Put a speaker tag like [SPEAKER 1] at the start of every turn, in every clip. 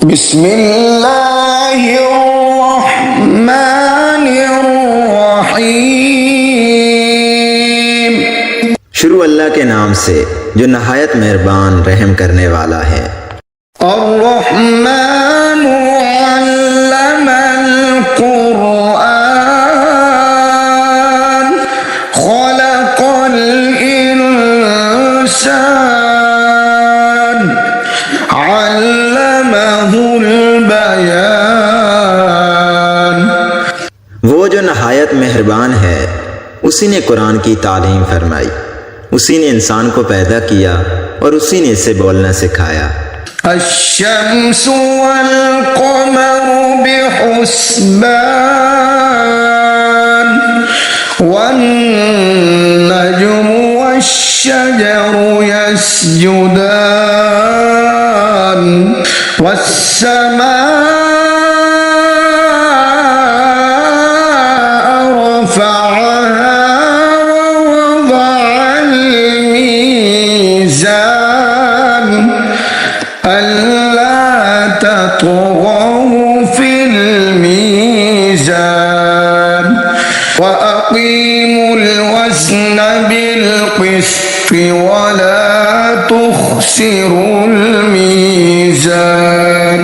[SPEAKER 1] बिस्मिल्लाहिर्रहमानिर्रहीम।
[SPEAKER 2] शुरू अल्लाह के नाम से जो नहायत मेहरबान रहम करने वाला है।
[SPEAKER 1] अर्रहमानु अल्लमल कुरआन खलक़ल इंसान अल्लमहुल बयान।
[SPEAKER 2] वो जो नहायत मेहरबान है, उसी ने कुरान की तालीम फरमाई, उसी ने इंसान को पैदा किया और उसी ने इसे बोलना सिखाया।
[SPEAKER 1] अश्शम्सु वल क़मरु बिहुस्बान वन नज्मु वश्शजरु यस्जुदान वस्समाअ रफ़अहा ववضعल मीज़ान अल्ला तत्गौ फिल मीज़ान वअक़ीमुल वज़्न बिल क़िस्ति वला तुख़्सिरुल मीज़ान।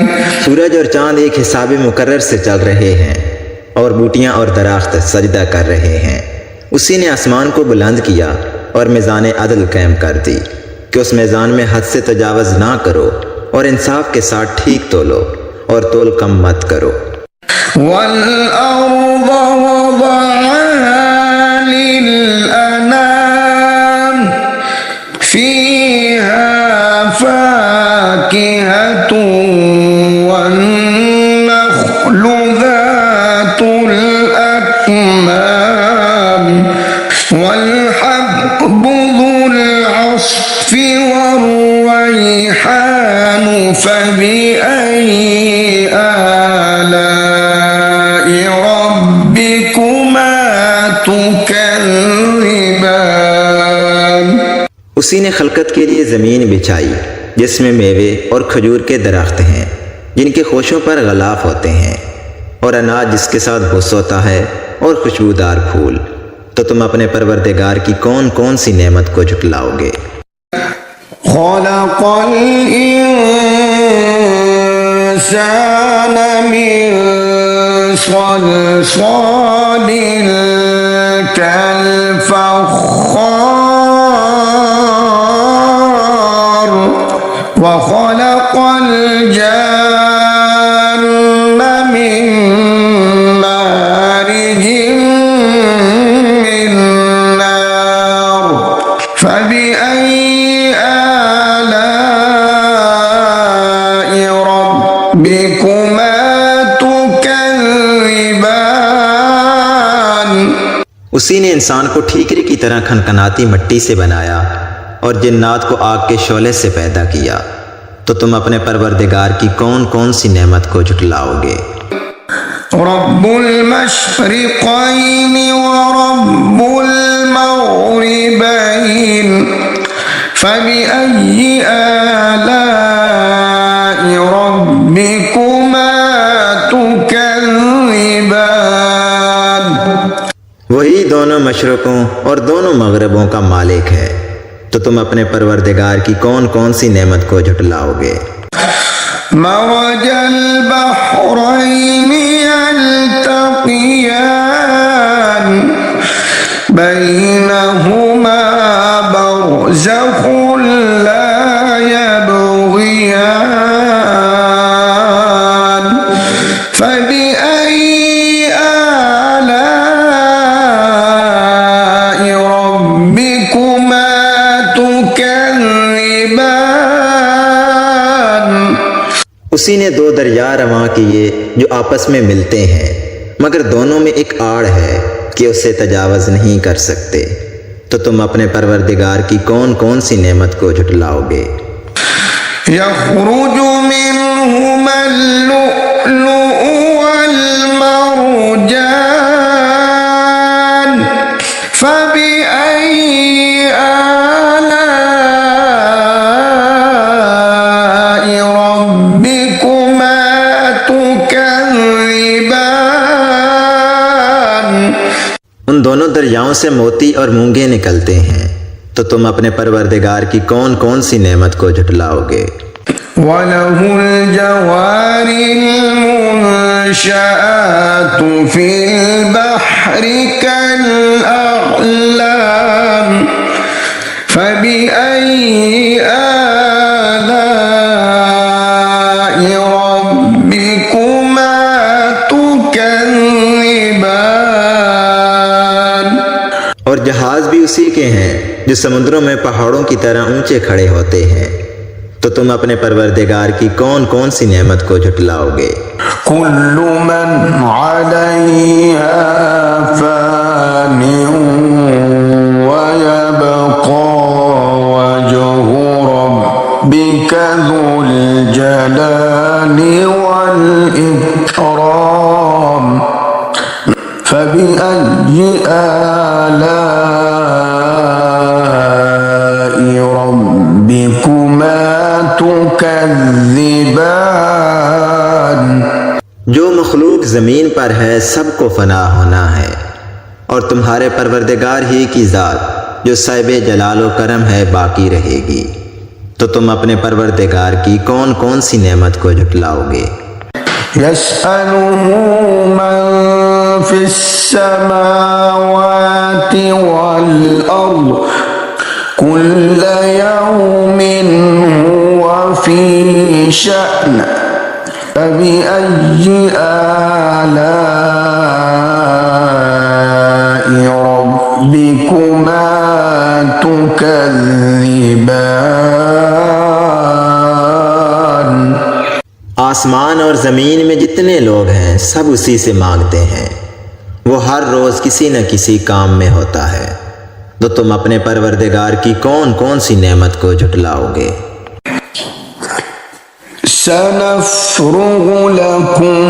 [SPEAKER 2] सूरज और चांद एक हिसाब मुकर्रर से चल रहे हैं और बूटियां और दरख्त सजदा कर रहे हैं। उसी ने आसमान को बुलंद किया और मीज़ान अदल कायम कर दी कि उस मीज़ान में हद से तजावज़ ना करो और इंसाफ के साथ ठीक तोलो और तोल कम मत करो।
[SPEAKER 1] वल अर्ज़ वज़अहा लिल अनाम फ़ीहा फ़ाकिहतुन वन नख़्लु ज़ातुल अक्माम वल हब्बु ज़ुल अस्फ़ि वर्रैहान फ़बिअय्यि आलाइ रब्बिकुमा तुकज़्ज़िबान।
[SPEAKER 2] उसी ने खलकत के लिए ज़मीन बिछाई जिसमें मेवे और खजूर के दरख्त हैं जिनके खोशों पर गलाफ होते हैं, और अनाज जिसके साथ भुस होता है और खुशबूदार फूल। तो तुम अपने परवरदिगार की कौन कौन सी नेमत को झुटलाओगे।
[SPEAKER 1] खलक़ल इंसान मिन सलसालिन कल-फ़ख़्ख़ार व खलक़ल जन्न मिन मारिजिन मिन नार फ़बिअय्यि आलाइ रब्बिकुमा तुकज़्ज़िबान।
[SPEAKER 2] उसी ने इंसान को ठीकरी की तरह खनखनाती मिट्टी से बनाया और जिन्नात को आग के शोले से पैदा किया। तो तुम अपने परवरदिगार की कौन कौन सी नेमत को झुटलाओगे।
[SPEAKER 1] रब्बुल मशरिक़ैनि व रब्बुल मग़रिबैन फ़बिअय्यि आलाइ रब्बिकुमा तुकज़्ज़िबान।
[SPEAKER 2] वही दोनों मशरक़ों और दोनों मगरबों का मालिक है। तो तुम अपने परवरदिगार की कौन कौन सी नेमत को झुटलाओगे।
[SPEAKER 1] मरजल बहरैनि यल्तक़ियान बैनहुमा बरज़ख़ुन ला यबग़ियान फ़बिअय्यि आलाइ रब्बिकुमा तुकज़्ज़िबान।
[SPEAKER 2] उसी ने दो दरिया रवां किए जो आपस में मिलते हैं, मगर दोनों में एक आड़ है कि उसे तजावज़ नहीं कर सकते। तो तुम अपने परवरदिगार की कौन कौन सी नेमत को झुटलाओगे।
[SPEAKER 1] यख़्रुजु मिन्हुमल लुअ्लुअु वल मरजान फ़बिअय्यि आलाइ रब्बिकुमा تكذبان
[SPEAKER 2] उन दोनों दरियाओं से मोती और मूंगे निकलते हैं, तो तुम अपने परवरदिगार की कौन कौन सी नेमत को झुटलाओगे।
[SPEAKER 1] وله الجوار المنشآت في البحر كالأعلام فبأي آلاء ربكما تكذبان
[SPEAKER 2] और जहाज भी उसी के हैं जो समुद्रों में पहाड़ों की तरह ऊंचे खड़े होते हैं, तो तुम अपने परवरदिगार की कौन कौन सी नेमत को झुटलाओगे।
[SPEAKER 1] كل من عليها فان ويبقى وجه ربك ذو الجلال والإكرام فبأي آلاء ربكما تكذبان
[SPEAKER 2] जो मखलूक ज़मीन पर है सबको फना होना है, और तुम्हारे परवरदिगार ही की ज़ात जो साहिबे जलाल व करम है बाकी रहेगी, तो तुम अपने परवरदिगार की कौन कौन सी नेमत को झुटलाओगे।
[SPEAKER 1] يسأله من في السماوات والأرض كل يوم هو في شأن فبأي آلاء ربكما تكذبان
[SPEAKER 2] आसमान और ज़मीन में जितने लोग हैं सब उसी से मांगते हैं, वो हर रोज़ किसी न किसी काम में होता है, तो तुम अपने परवरदिगार की कौन कौन सी नेमत को झुटलाओगे।
[SPEAKER 1] سنفرغ لكم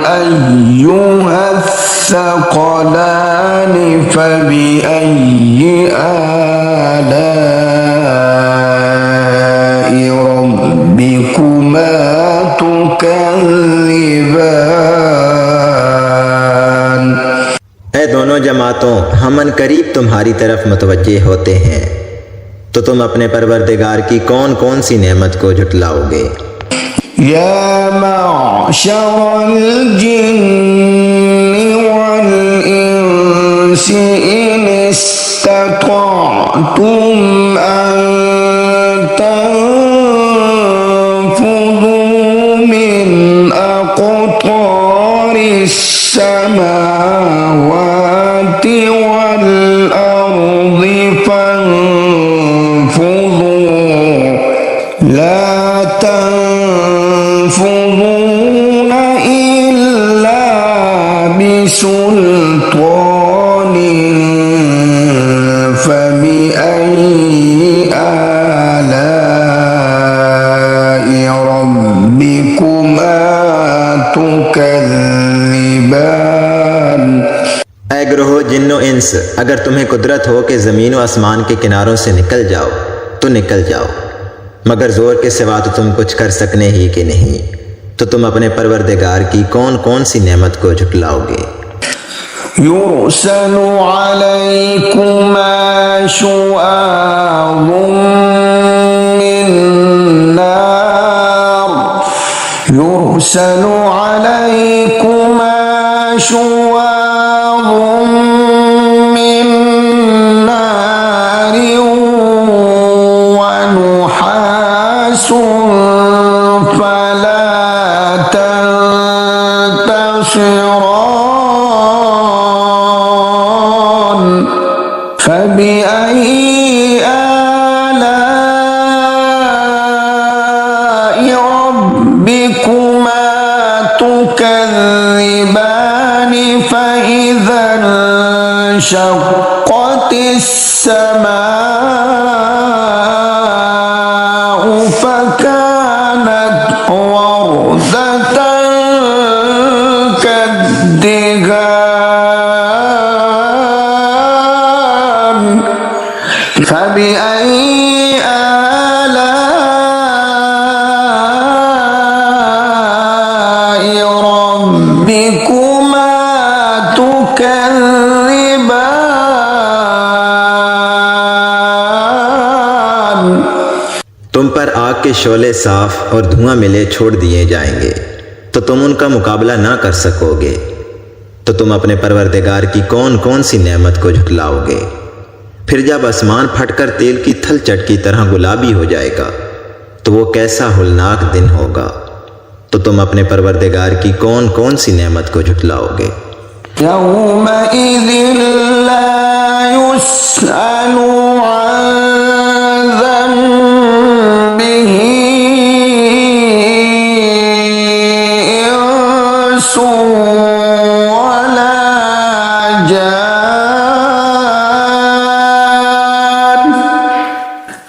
[SPEAKER 1] أيها الثقلان فبأي آلاء ربكما تكذبان
[SPEAKER 2] ऐ दोनों जमातों, हमन करीब तुम्हारी तरफ मुतवज्जे होते हैं, तो तुम अपने परवरदिगार की कौन कौन सी नेमत को झुटलाओगे।
[SPEAKER 1] يا معشر الجن والإنس إن استطعتم أن تنفذوا من أقطار السماوات والأرض فانفذوا لا تنفذون إلا بسلطان فبأي آلاء ربكما تكذبان
[SPEAKER 2] ऐ ग्रोहो जिन्नो इंस, अगर तुम्हें कुदरत हो कि ज़मीन व आसमान के किनारों से निकल जाओ तो निकल जाओ, मगर ज़ोर के सिवा तो तुम कुछ कर सकने ही कि नहीं, तो तुम अपने परवरदिगार की कौन कौन सी नेमत को झुटलाओगे।
[SPEAKER 1] يرسل عليكما شواظ من نار يرسل عليكما شواظ من نار ونحاس فلا تنتصران فبأي آلاء ربكما تكذبان فإذا انشقت السماء فكانت وردة كالدهان فبأي آلاء
[SPEAKER 2] के शोले साफ और धुआं मिले छोड़ दिए जाएंगे तो तुम उनका मुकाबला ना कर सकोगे। तो तुम अपने परवरदिगार की कौन कौन सी नेमत को झुटलाओगे। फिर जब आसमान फटकर तेल की थलचट की तरह गुलाबी हो जाएगा तो वो कैसा होलनाक दिन होगा। तो तुम अपने परवरदिगार की कौन कौन सी नेमत को झुटलाओगे।
[SPEAKER 1] यौमइज़िन ला युस्अलु अन ज़ंबिही इंसुन वला जान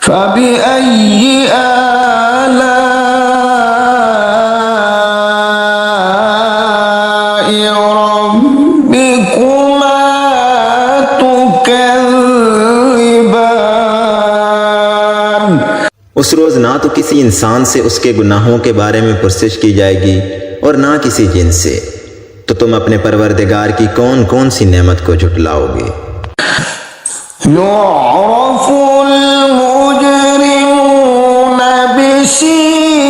[SPEAKER 1] फबिअय्यि आलाइ रब्बिकुमा तुकज़्ज़िबान।
[SPEAKER 2] उस रोज ना तो किसी इंसान से उसके गुनाहों के बारे में पुरसिश की जाएगी और ना किसी जिन से। तो तुम अपने परवरदिगार की कौन कौन सी नेमत को झुटलाओगे।
[SPEAKER 1] युअरफुल मुजरिमून बिसीमाहुम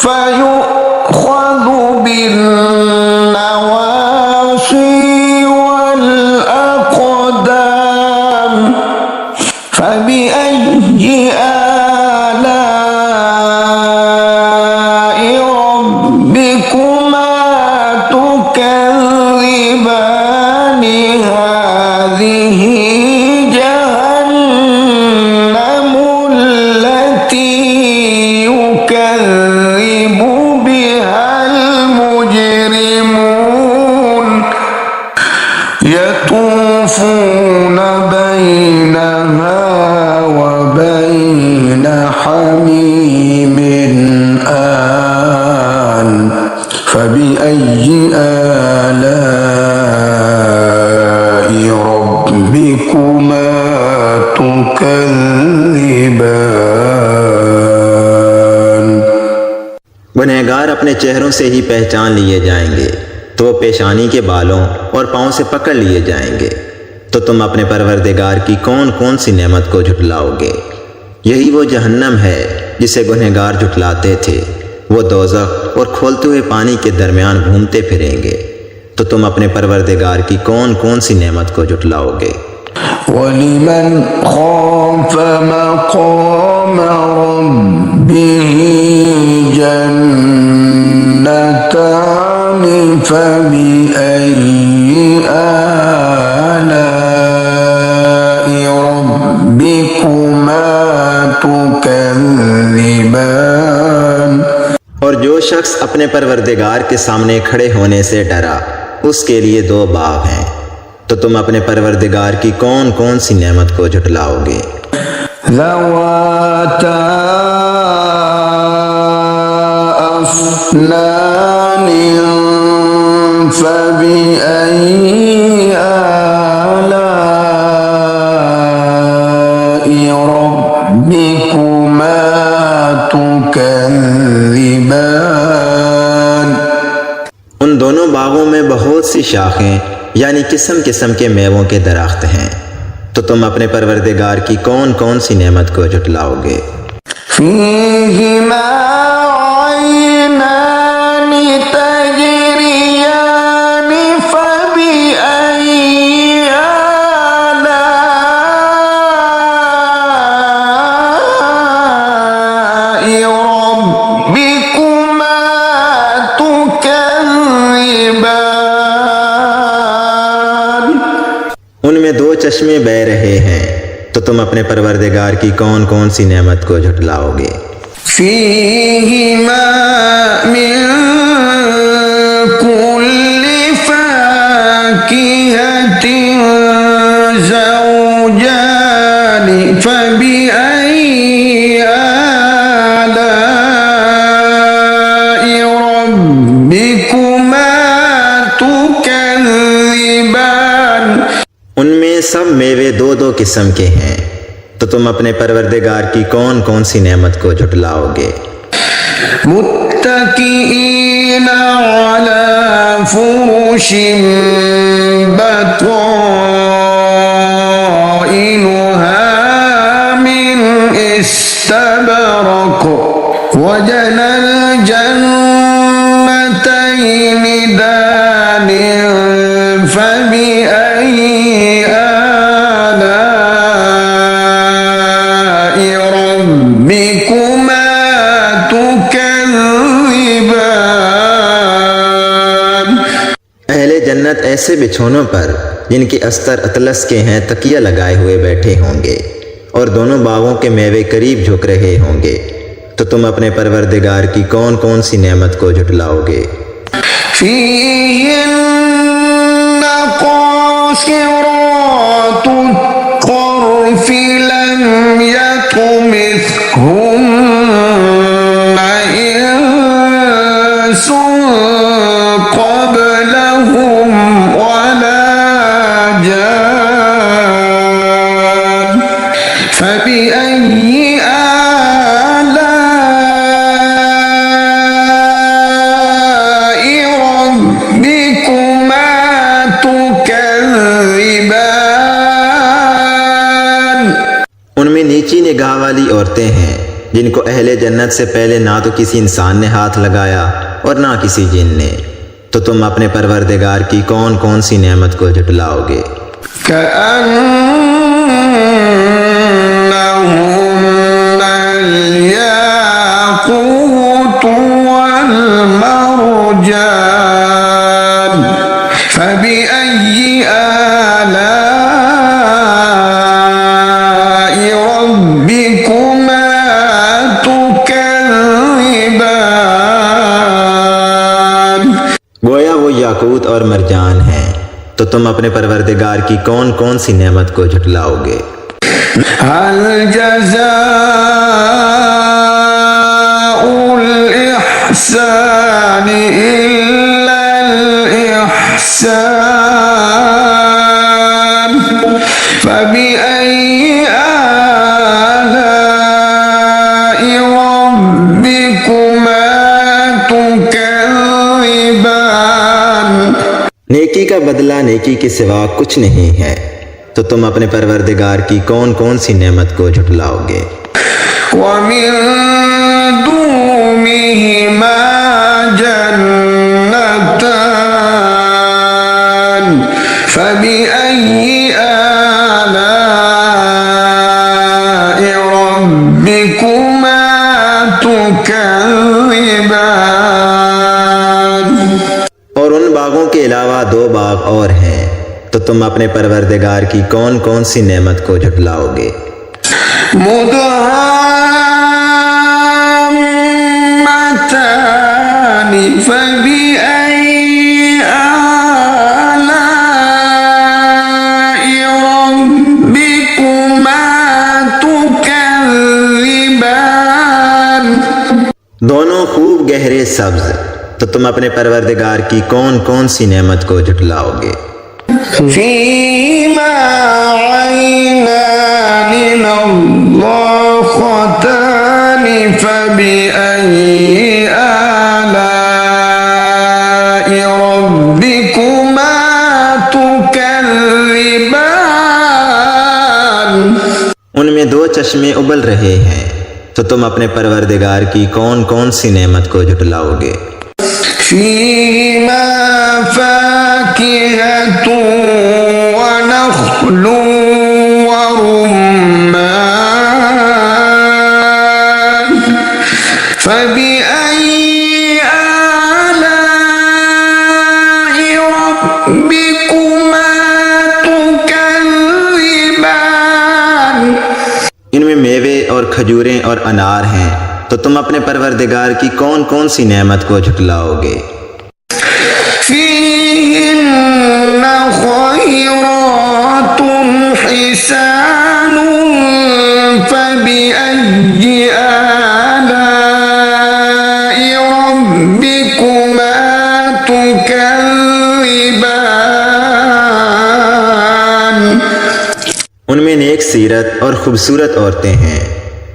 [SPEAKER 1] फयुख़ज़ु बिन्नवासी वल अक़दाम फबिअय्यि आलाइ रब्बिकुमा तुकज़्ज़िबान। हाज़िही जहन्नमु अल्लती युकज़्ज़िबु बिहल मुजरिमून यतूफ़ून बैनहा व बैन हमीमिन आन फबिअय्यि आलाइ रब्बिकुमा तुकज़्ज़िबान।
[SPEAKER 2] गुनहगार अपने चेहरों से ही पहचान लिए जाएंगे तो वो पेशानी के बालों और पाँव से पकड़ लिए जाएंगे। तो तुम अपने परवरदिगार की कौन कौन सी नेमत को झुटलाओगे। यही वो जहन्नम है जिसे गुनहगार झुटलाते थे। वो दोज़ख और खोलते हुए पानी के दरमियान घूमते फिरेंगे। तो तुम अपने परवरदिगार की कौन कौन सी नेमत को झुटलाओगे।
[SPEAKER 1] वलिमन खाफ़ मक़ाम रब्बिही जन्नतान फबिअय्यि आलाइ रब्बिकुमा तुकज़्ज़िबान।
[SPEAKER 2] और जो शख्स अपने परवरदिगार के सामने खड़े होने से डरा उसके लिए दो बाग हैं। तो तुम अपने परवरदिगार की कौन कौन सी नेमत को झुटलाओगे।
[SPEAKER 1] ज़वाता अफ़नान फबिअय्यि आलाइ रब्बिकुमा तुकज़्ज़िबान।
[SPEAKER 2] उन दोनों बागों में बहुत सी शाखें यानी किस्म किस्म के मेवों के दरख्त हैं। तो तुम अपने परवरदिगार की कौन कौन सी नेमत को झुटलाओगे।
[SPEAKER 1] फ़ीहिमा ऐनान तजरियान फबिअय्यि आलाइ रब्बिकुमा तुकज़्ज़िबान।
[SPEAKER 2] उनमें दो चश्मे बह रहे हैं। तो तुम अपने परवरदिगार की कौन कौन सी नेमत को झुटलाओगे।
[SPEAKER 1] फ़ीहिमा मिन कुल्लि फ़ाकिहतिन ज़ौजान फबिअय्यि आलाइ रब्बिकुमा तुकज़्ज़िबान।
[SPEAKER 2] उनमें सब मेवे दो दो किस्म के हैं। तो तुम अपने परवरदिगार की कौन कौन सी नेमत को झुटलाओगे।
[SPEAKER 1] मुत्तकीईन अला फुरुशिन बताइनुहा मिन इस्तबरक़ مرج الجنتين دان فبأي آلاء ربكما تكذبان।
[SPEAKER 2] अहले जन्नत ऐसे बिछौनों पर जिनकी अस्तर अतलस के हैं तकिया लगाए हुए बैठे होंगे और दोनों बागों के मेवे करीब झुक रहे होंगे, तो तुम अपने परवरदिगार की कौन कौन सी नेमत को झुटलाओगे।
[SPEAKER 1] فيهن قاصرات الطرف لم يطمثهن إنس قبلهم ولا جان فبأي آلاء ربكما تكذبان।
[SPEAKER 2] उनमें नीची निगाह वाली औरतें हैं जिनको अहले जन्नत से पहले ना तो किसी इंसान ने हाथ लगाया और ना किसी जिन ने, तो तुम अपने परवरदिगार की कौन कौन सी नेमत को झुटलाओगे।
[SPEAKER 1] كأنهن الياقوت والمرجان فبأي آلاء ربكما تكذبان।
[SPEAKER 2] गोया वो याकूत और मरजान हैं, तो तुम अपने परवरदिगार की कौन कौन सी नेमत को झुटलाओगे।
[SPEAKER 1] هل جزاء الإحسان إلا الإحسان فبأي آلاء ربكما تكذبان।
[SPEAKER 2] नेकी का बदला नेकी के सिवा कुछ नहीं है, तो तुम अपने परवरदिगार की कौन कौन सी नेमत को झुटलाओगे।
[SPEAKER 1] ومن دونهما جنتان فبأي آلاء ربكما تكذبان।
[SPEAKER 2] और उन बागों के अलावा दो बाग और हैं, तो तुम अपने परवरदिगार की कौन कौन सी नेमत को झुटलाओगे।
[SPEAKER 1] مدهامتان فبأي آلاء ربكما تكذبان।
[SPEAKER 2] दोनों खूब गहरे सब्ज, तो तुम अपने परवरदिगार की कौन कौन सी नेमत को झुटलाओगे।
[SPEAKER 1] فيهما عينان نضاختان فبأي آلاء ربكما تكذبان।
[SPEAKER 2] उनमें दो चश्मे उबल रहे हैं, तो तुम अपने परवरदिगार की कौन कौन सी नेमत को झुटलाओगे।
[SPEAKER 1] فيهما فاكهة ونخل ورمان فبأي آلاء ربكما تكذبان।
[SPEAKER 2] इनमें मेवे और खजूरें और अनार हैं, तो तुम अपने परवरदिगार की कौन कौन सी नेमत को झुटलाओगे।
[SPEAKER 1] فيهن خيرات حسان فبأي آلاء ربكما تكذبان।
[SPEAKER 2] उनमें नेक सीरत और खूबसूरत औरतें हैं,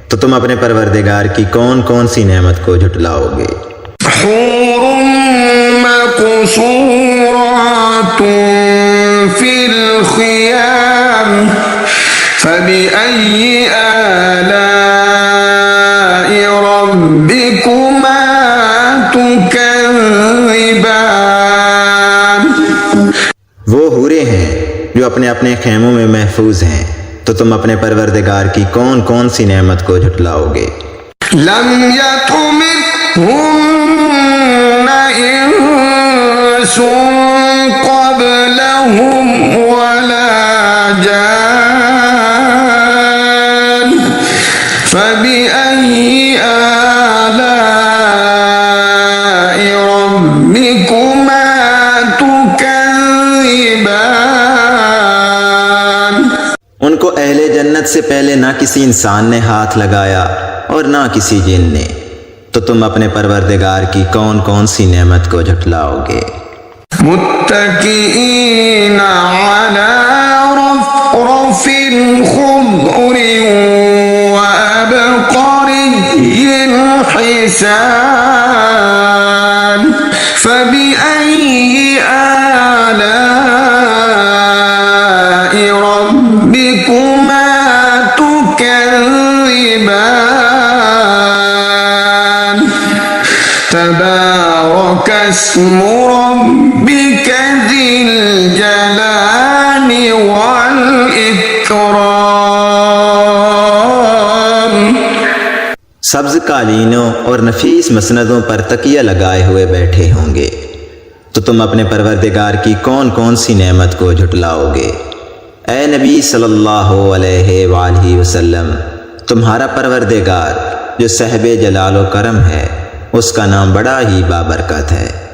[SPEAKER 2] तो तुम अपने परवरदिगार की कौन कौन सी नेमत को झुटलाओगे।
[SPEAKER 1] حور مقصورات في الخيام فبأي آلاء ربكما
[SPEAKER 2] जो अपने अपने खेमों में महफूज हैं, तो तुम अपने परवरदिगार की कौन कौन सी नेमत को झुटलाओगे।
[SPEAKER 1] लम यतमिथुन्न इंसुन क़ब्लहुम वला जान फबिअय्यि आलाइ रब्बिकुमा तुकज़्ज़िबान।
[SPEAKER 2] उनको अहले जन्नत से पहले ना किसी इंसान ने हाथ लगाया और ना किसी जिन ने, तो तुम अपने परवरदिगार की कौन कौन सी नेमत को झुटलाओगे।
[SPEAKER 1] मुत्तकीईना अला रफ़रफ़िन ख़ुद्रिन व अबक़रिय्यिन हिसान फबिअय्यि आलाइ रब्बिकुमा तुकज़्ज़िबान। तबारक अस्मु रब्बिक ज़िल जलाली वल इकराम।
[SPEAKER 2] सब्ज कालीनों और नफीस मसनदों पर तकिया लगाए हुए बैठे होंगे, तो तुम अपने परवरदिगार की कौन कौन सी नेमत को झुटलाओगे। ए नबी सल्लल्लाहु अलैहि वसल्लम, तुम्हारा परवरदिगार जो साहिब जलाल व करम है, उसका नाम बड़ा ही बाबरकत है।